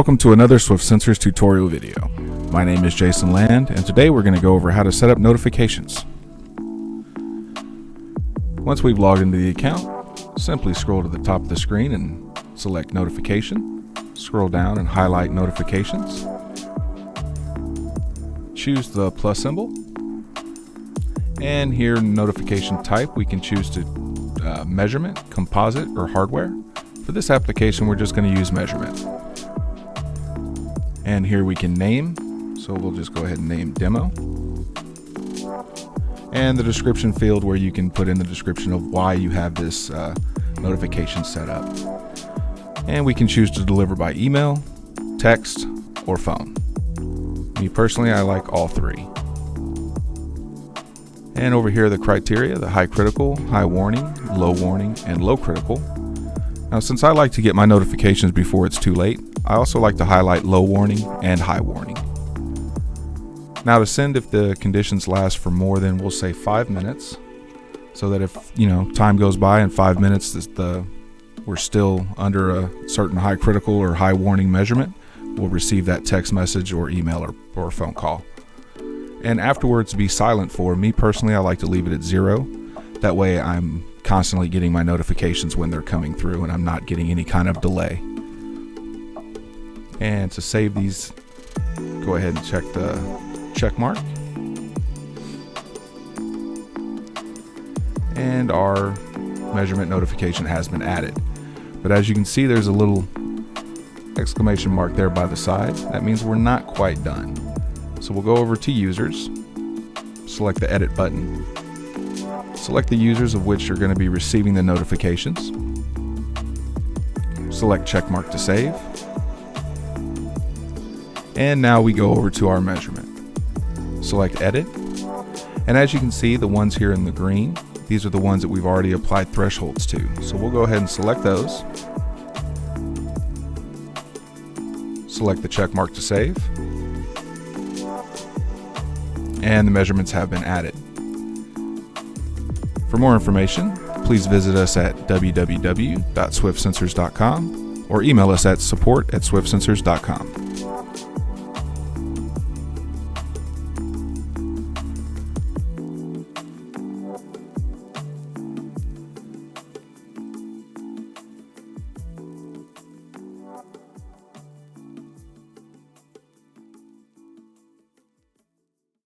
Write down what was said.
Welcome to another Swift Sensors tutorial video. My name is Jason Land, and today we're going to go over how to set up notifications. Once we've logged into the account, simply scroll to the top of the screen and select Notification. Scroll down and highlight Notifications. Choose the plus symbol. And here in notification type, we can choose to measurement, composite, or hardware. For this application, we're just going to use measurement. And here we can name, so we'll just go ahead and name demo. And the description field where you can put in the description of why you have this notification set up. And we can choose to deliver by email, text, or phone. Me personally, I like all three. And over here, the criteria, the high critical, high warning, and low critical. Now, since I like to get my notifications before it's too late, I also like to highlight low warning and high warning. Now to send, if the conditions last for more than, we'll say 5 minutes, so that if time goes by and 5 minutes we're still under a certain high critical or high warning measurement, we'll receive that text message or email or phone call. And afterwards be silent for. Me personally, I like to leave it at 0. That way I'm constantly getting my notifications when they're coming through and I'm not getting any kind of delay. And to save these, go ahead and check the check mark. And our measurement notification has been added. But as you can see, there's a little exclamation mark there by the side. That means we're not quite done. So we'll go over to users, select the edit button, select the users of which are going to be receiving the notifications, select check mark to save. And now we go over to our measurement. Select edit. And as you can see, the ones here in the green, these are the ones that we've already applied thresholds to. So we'll go ahead and select those. Select the check mark to save. And the measurements have been added. For more information, please visit us at www.swiftsensors.com or email us at support@swiftsensors.com.